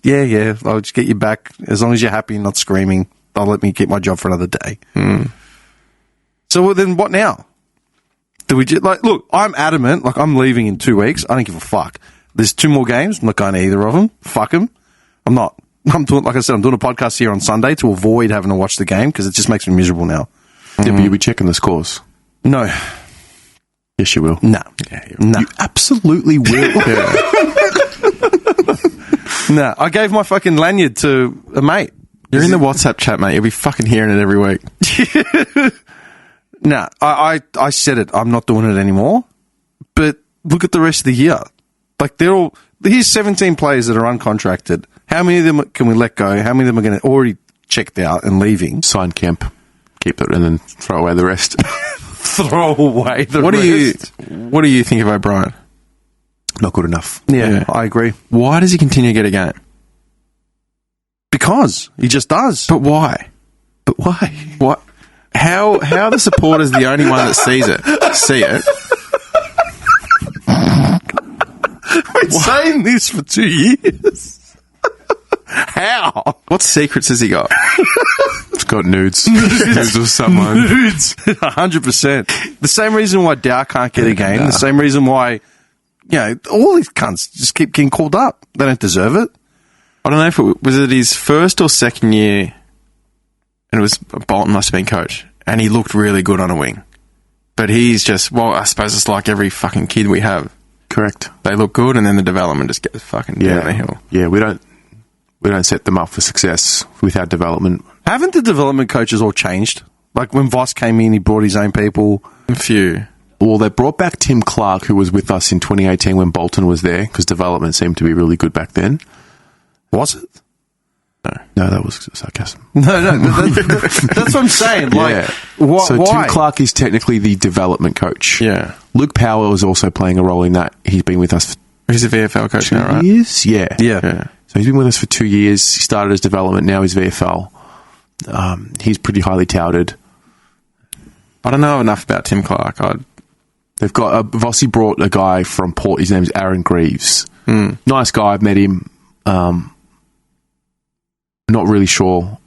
Yeah, I'll just get you back. As long as you're happy and not screaming, they'll let me get my job for another day. So then what now? Do we just look, I'm adamant, like I'm leaving in 2 weeks. I don't give a fuck. There's 2 more games. I'm not going to either of them. Fuck them. I'm not. I'm doing, like I said, I'm doing a podcast here on Sunday to avoid having to watch the game because it just makes me miserable now. Yeah, but you'll be checking the scores. No. Yes, you will. No. No. You absolutely will. No. I gave my fucking lanyard to a mate. You're in the WhatsApp chat, mate. You'll be fucking hearing it every week. No, I said it. I'm not doing it anymore. But look at the rest of the year. Like here's 17 players that are uncontracted. How many of them can we let go? How many of them are going to already checked out and leaving? Sign Kemp, keep it, and then throw away the rest. Throw away the rest. What do you think of O'Brien? Not good enough. Yeah, I agree. Why does he continue to get a game? Because he just does. But why? What? How are the supporters the only one that see it? We've been saying this for 2 years. How? What secrets has he got? It's got nudes. Nudes of someone. Nudes. 100%. The same reason why Dow can't get a game. The same reason why, all these cunts just keep getting called up. They don't deserve it. I don't know if it was his first or second year, and it was Bolton must have been coach, and he looked really good on a wing. But he's just, I suppose it's like every fucking kid we have. Correct. They look good, and then the development just gets fucking down the hill. Yeah, we don't set them up for success with our development. Haven't the development coaches all changed? Like when Voss came in, he brought his own people. A few. Well, they brought back Tim Clark, who was with us in 2018 when Bolton was there, because development seemed to be really good back then. Was it? No, that was sarcasm. No, that's what I'm saying. Like, why? Tim Clark is technically the development coach. Yeah. Luke Power is also playing a role in that. He's been with us for He's a VFL coach now, right? 2 years? Yeah. Yeah. So he's been with us for 2 years. He started as development, now he's VFL. He's pretty highly touted. I don't know enough about Tim Clark. They've got Vossi brought a guy from Port. His name's Aaron Greaves. Nice guy. I've met him. Not really sure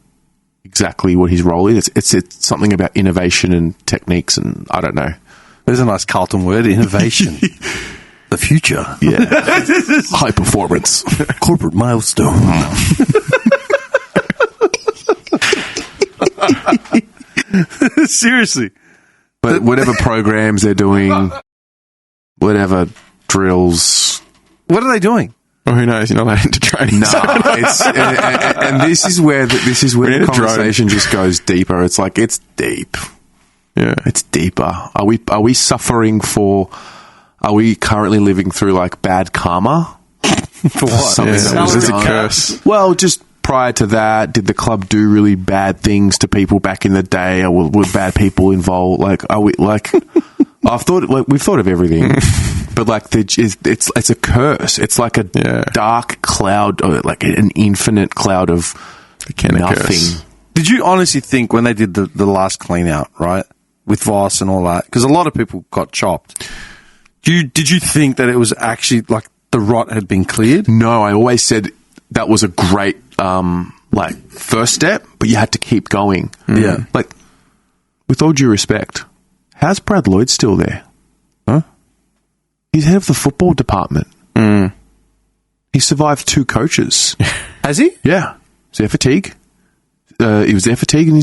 exactly what his role is. It's something about innovation and techniques, and I don't know. There's a nice Carlton word, innovation. The future. Yeah. High performance. Corporate milestone. Seriously. But whatever programs they're doing, whatever drills. What are they doing? Well, who knows? You're not allowed into training. No, and this is where the conversation just goes deeper. It's like it's deep. Yeah, it's deeper. Are we suffering for? Are we currently living through like bad karma? For what? Something that was a curse. Well, just prior to that, did the club do really bad things to people back in the day? Or were bad people involved? Like, are we like? We've thought of everything. But like it's a curse. It's like a dark cloud, or like an infinite cloud of nothing. Did you honestly think when they did the last clean out, right, with Voss and all that, because a lot of people got chopped? Did you think that it was actually like the rot had been cleared? No, I always said that was a great first step, but you had to keep going. Yeah, like with all due respect, how's Brad Lloyd still there? Huh? He's head of the football department. He survived 2 coaches. Has he? Yeah. He was there for Teague. He was there for Teague, and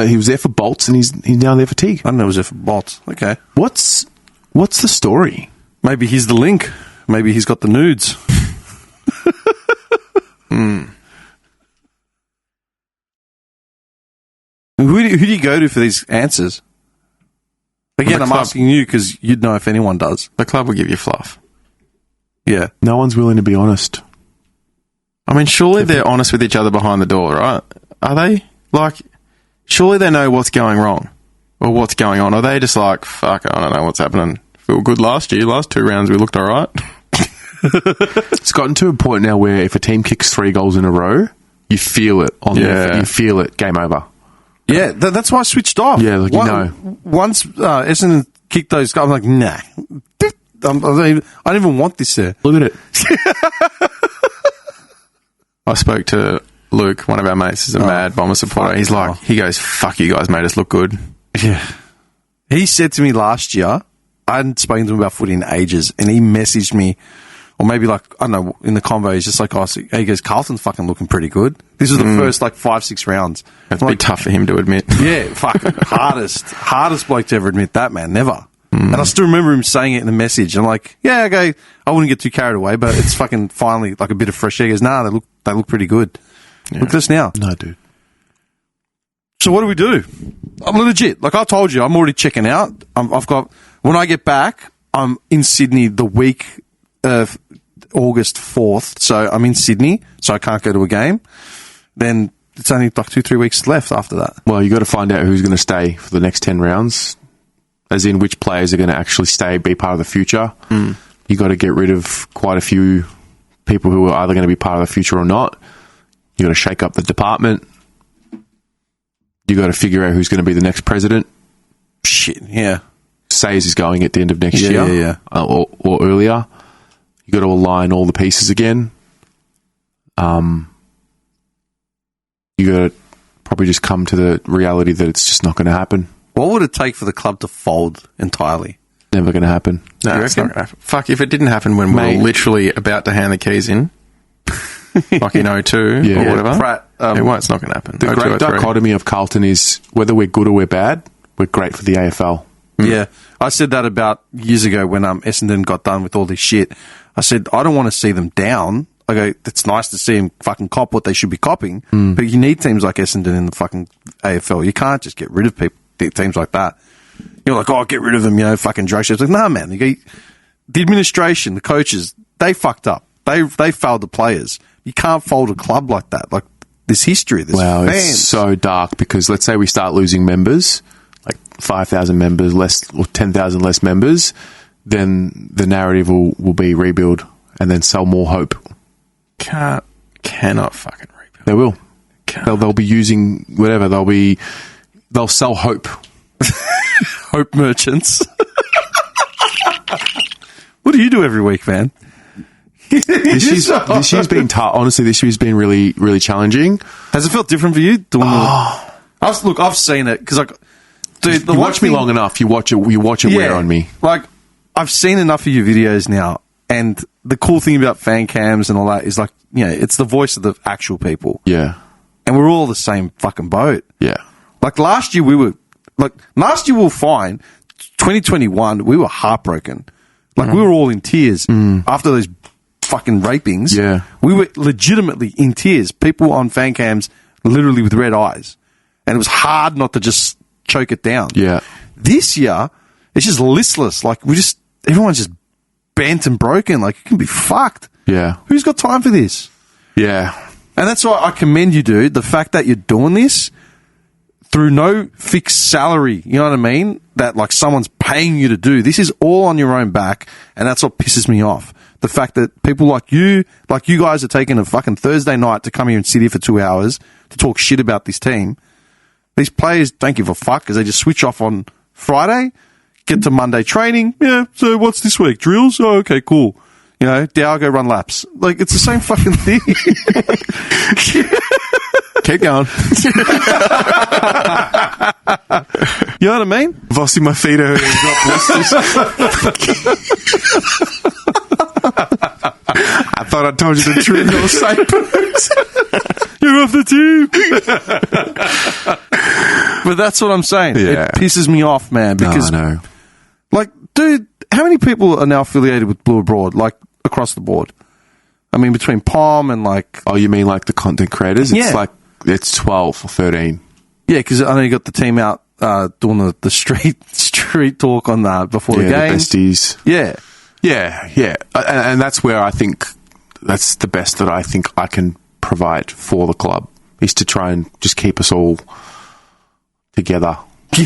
he was there for Bolts, and he's now there for Teague. I don't know. He was there for Bolts. Okay. What's the story? Maybe he's the link. Maybe he's got the nudes. Who do you go to for these answers? Again, I'm asking you because you'd know if anyone does. The club will give you fluff. Yeah. No one's willing to be honest. I mean, surely they're honest with each other behind the door, right? Are they? Like, surely they know what's going wrong or what's going on. Are they just like, fuck, I don't know what's happening. We were good last year. Last 2 rounds we looked all right. It's gotten to a point now where if a team kicks 3 goals in a row, you feel it on you feel it, game over. Yeah, that's why I switched off. Yeah, like, once Essendon kicked those goals, I'm like, nah. I don't even want this there. Look at it. I spoke to Luke, one of our mates, is a mad Bomber supporter. He's like, he goes, fuck, you guys made us look good. Yeah. He said to me last year, I hadn't spoken to him about footy in ages, and he messaged me, or maybe like, I don't know, in the convo, he's just like, oh, he goes, Carlton's fucking looking pretty good. This was the first like 5-6 rounds. It's a bit tough for him to admit. Yeah, fucking hardest bloke to ever admit that, man, never. And I still remember him saying it in the message. I'm like, yeah, okay, I wouldn't get too carried away, but it's fucking finally like a bit of fresh air. He goes, nah, they look pretty good. Yeah. Look at us now. No, dude. So what do we do? I'm legit. Like I told you, I'm already checking out. When I get back, I'm in Sydney the week of August 4th. So I'm in Sydney, so I can't go to a game. Then it's only like 2-3 weeks left after that. Well, you got to find out who's going to stay for the next 10 rounds. As in, which players are going to actually stay, be part of the future. You got to get rid of quite a few people who are either going to be part of the future or not. You got to shake up the department. You got to figure out who's going to be the next president. Shit, yeah. Sayers is going at the end of next year, or earlier. You got to align all the pieces again. You got to probably just come to the reality that it's just not going to happen. What would it take for the club to fold entirely? Never going to happen. No, it's not going to happen. Fuck, if it didn't happen when we were literally about to hand the keys in, like in 02 or whatever, it's not going to happen. The great dichotomy of Carlton is whether we're good or we're bad, we're great for the AFL. Yeah. I said that about years ago when Essendon got done with all this shit. I said, I don't want to see them down. I go, it's nice to see them fucking cop what they should be copping, but you need teams like Essendon in the fucking AFL. You can't just get rid of teams like that. You're like, oh, get rid of them, fucking drug shows. Like, nah, man. You go, the administration, the coaches, they fucked up. They failed the players. You can't fold a club like that. Like, there's history, there's fans. It's so dark because let's say we start losing members, like 5,000 members less or 10,000 less members, then the narrative will be rebuild and then sell more hope. Cannot fucking rebuild. They will. They'll be using whatever. They'll sell hope. Hope merchants. What do you do every week, man? This year's been tough. Honestly, this year's been really, really challenging. Has it felt different for you? I've seen it because, dude, you watch me long enough. You watch it wear on me. Like, I've seen enough of your videos now, and the cool thing about fan cams and all that is, like, it's the voice of the actual people. Yeah, and we're all the same fucking boat. Yeah, like last year we were fine. 2021 we were heartbroken. Like we were all in tears after those fucking rapings. Yeah. We were legitimately in tears. People on fan cams literally with red eyes. And it was hard not to just choke it down. Yeah. This year, it's just listless. Like everyone's just bent and broken. Like it can be fucked. Yeah. Who's got time for this? Yeah. And that's why I commend you, dude. The fact that you're doing this through no fixed salary, you know what I mean? That like someone's paying you to do. This is all on your own back, and that's what pisses me off. The fact that people like you guys are taking a fucking Thursday night to come here and sit here for 2 hours to talk shit about this team. These players don't give a fuck because they just switch off on Friday, get to Monday training. Yeah, so what's this week? Drills? Oh, okay, cool. Dow, go run laps. Like, it's the same fucking thing. Keep going. You know what I mean? Vossy my feet are drop blisters. thought I told you the truth. You'll say you're off the team. But that's what I'm saying. Yeah. It pisses me off, man. Because, no. like, dude, how many people are now affiliated with Blue Abroad, like, across the board? I mean, between Palm and, like... Oh, you mean like the content creators? It's like, it's 12 or 13. Yeah, because I know you got the team out doing the street talk on before the game. The besties. Yeah. Yeah. And that's where I think that's the best that I think I can provide for the club, is to try and just keep us all together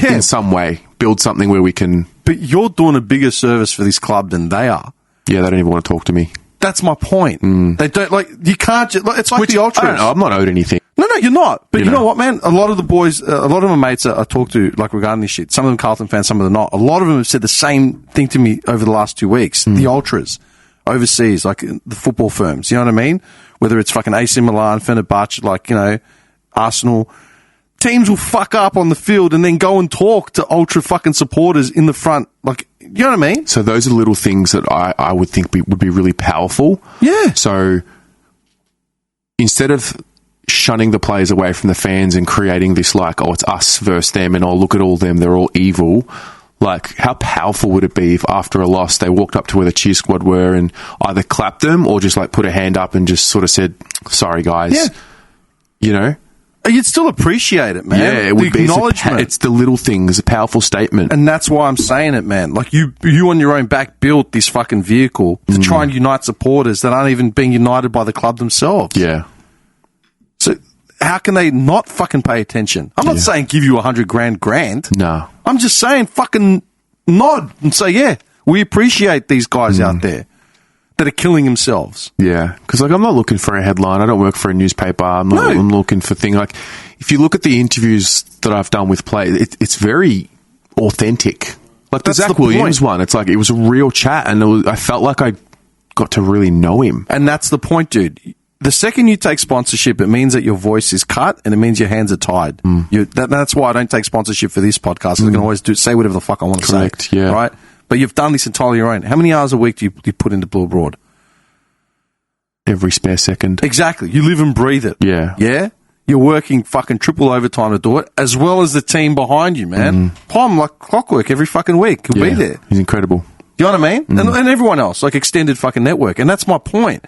in some way. Build something where we can... But you're doing a bigger service for this club than they are. Yeah, they don't even want to talk to me. That's my point. They don't, like, you can't just... Like, it's like the Ultras. I don't know, I'm not owed anything. No, you're not. But you know what, man? A lot of the boys, a lot of my mates I talk to, like, regarding this shit, some of them Carlton fans, some of them not. A lot of them have said the same thing to me over the last 2 weeks. The Ultras, overseas, like the football firms, you know what I mean? Whether it's fucking AC Milan, Fenerbahce, like, you know, Arsenal. Teams will fuck up on the field and then go and talk to ultra fucking supporters in the front. Like, you know what I mean? So those are little things that I would think would be really powerful. Yeah. So instead of shunning the players away from the fans and creating this, like, oh, it's us versus them, and oh, look at all them, they're all evil. Like, how powerful would it be if after a loss they walked up to where the cheer squad were and either clapped them or just, like, put a hand up and just sort of said, sorry, guys. Yeah. You know? You'd still appreciate it, man. Yeah, it would be. Acknowledgement. It's the little things, a powerful statement. And that's why I'm saying it, man. Like, you on your own back built this fucking vehicle to try and unite supporters that aren't even being united by the club themselves. Yeah. So how can they not fucking pay attention? I'm not saying give you $100,000 grant. No. I'm just saying fucking nod and say, yeah, we appreciate these guys out there that are killing themselves. Yeah, because, like, I'm not looking for a headline. I don't work for a newspaper. I'm looking for things like, if you look at the interviews that I've done with players, it's very authentic. Like the Zach Williams one, it's like it was a real chat, and I felt like I got to really know him. And that's the point, dude. The second you take sponsorship, it means that your voice is cut and it means your hands are tied. That's why I don't take sponsorship for this podcast. I can always say whatever the fuck I want to say. Yeah. Right? But you've done this entirely your own. How many hours a week do you put into Blue Abroad? Every spare second. Exactly. You live and breathe it. Yeah. Yeah? You're working fucking triple overtime to do it, as well as the team behind you, man. Palm, like clockwork, every fucking week. He'll be there. He's incredible. You know what I mean? And everyone else, like extended fucking network. And that's my point.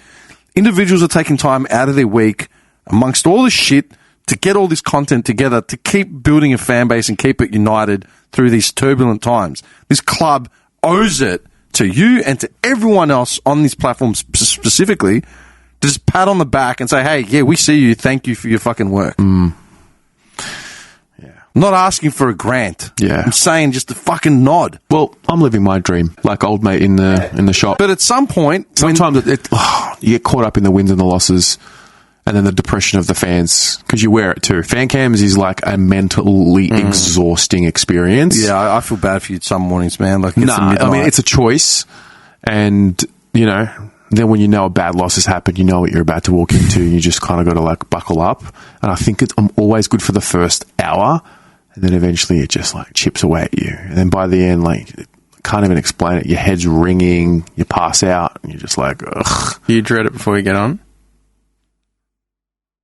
Individuals are taking time out of their week amongst all this shit to get all this content together, to keep building a fan base and keep it united through these turbulent times. This club owes it to you and to everyone else on this platform specifically to just pat on the back and say, hey, yeah, we see you. Thank you for your fucking work. Yeah. I'm not asking for a grant. Yeah. I'm saying just a fucking nod. Well, I'm living my dream, like old mate in the shop. But at some point, sometimes you get caught up in the wins and the losses, and then the depression of the fans, because you wear it too. Fan cams is like a mentally exhausting experience. Yeah, I feel bad for you some mornings, man. Like, I mean, it's a choice, and, you know, then when you know a bad loss has happened, you know what you're about to walk into, and you just kind of got to, like, buckle up. And I think I'm always good for the first hour, and then eventually it just, like, chips away at you. And then by the end, like, can't even explain it. Your head's ringing, you pass out, and you're just like, ugh. You dread it before you get on?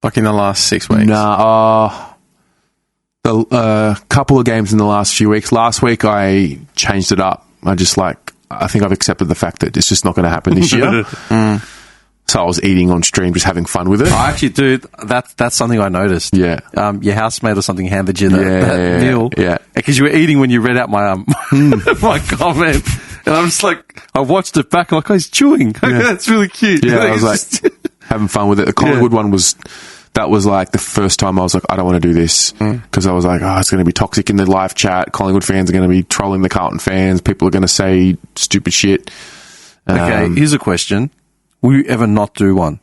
Like in the last 6 weeks? Nah, the couple of games in the last few weeks. Last week I changed it up. I think I've accepted the fact that it's just not going to happen this year. So I was eating on stream, just having fun with it. I actually, dude, that's something I noticed. Yeah. Your housemate or something handed you that meal. Yeah. Because you were eating when you read out my my comment. And I'm just like, I watched it back. I'm like, oh, he's chewing. Yeah. That's really cute. Yeah, I was like, having fun with it. The Collingwood one that was like the first time I was like, I don't want to do this, because I was like, oh, it's going to be toxic in the live chat. Collingwood fans are going to be trolling the Carlton fans. People are going to say stupid shit. Okay, here's a question. Will you ever not do one?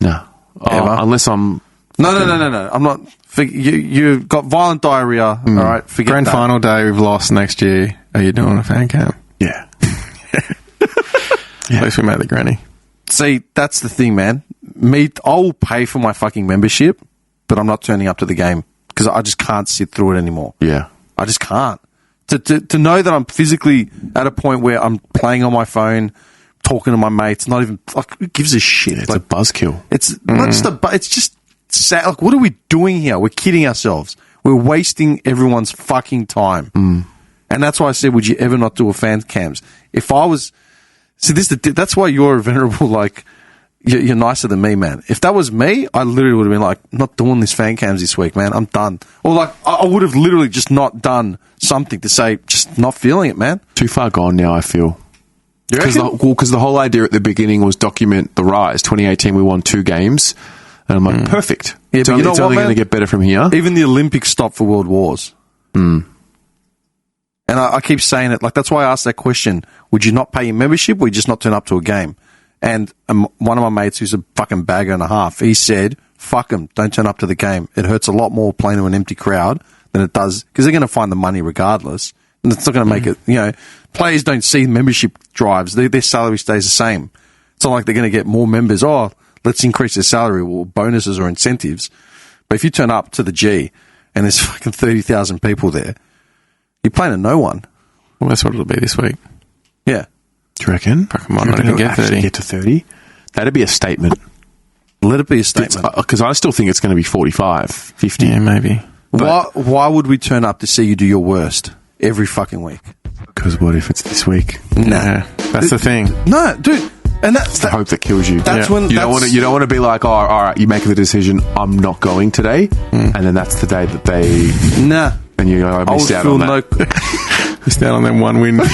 No. Ever? Unless I'm... No. I'm not... You've got violent diarrhea. All right, forget Grand that. final day, we've lost next year. Are you doing a fan cam? Yeah. At least we made the granny. See, that's the thing, man. I'll pay for my fucking membership, but I'm not turning up to the game because I just can't sit through it anymore. Yeah. I just can't. To know that I'm physically at a point where I'm playing on my phone, talking to my mates. Not even like who gives a shit. It's like, a buzzkill. It's not just it's just sad. Like, what are we doing here? We're kidding ourselves. We're wasting everyone's fucking time. And that's why I said, would you ever not do a fan cams? If I was, see, that's why you're venerable. Like, you're nicer than me, man. If that was me, I literally would have been like, not doing this fan cams this week, man. I'm done. Or like, I would have literally just not done something to say, just not feeling it, man. Too far gone now, I feel. Because the whole idea at the beginning was document the rise. 2018, we won 2 games. And I'm like, perfect. Yeah, it's but only going to get better from here. Even the Olympics stopped for world wars. And I keep saying it. Like, that's why I asked that question. Would you not pay your membership or would you just not turn up to a game? And one of my mates, who's a fucking bagger and a half, he said, fuck them, don't turn up to the game. It hurts a lot more playing to an empty crowd than it does, because they're going to find the money regardless. And it's not going to make it, you know, players don't see membership drives. Their salary stays the same. It's not like they're going to get more members. Oh, let's increase their salary or bonuses or incentives. But if you turn up to the G and there's fucking 30,000 people there, you're playing to no one. Well, that's what it'll be this week. Yeah. Do you reckon? Fuck, I might not even get 30. Get to 30? That'd be a statement. Let it be a statement. Because I still think it's going to be 45, 50. Yeah, maybe. Why would we turn up to see you do your worst every fucking week? Because what if it's this week? Nah. That's the thing. No, dude. And that's the hope that kills you. That's when you don't want to be like, oh, all right, you make the decision, I'm not going today, and then that's the day that they nah, and you go, I missed out on that. Missed out on them one win. Dude,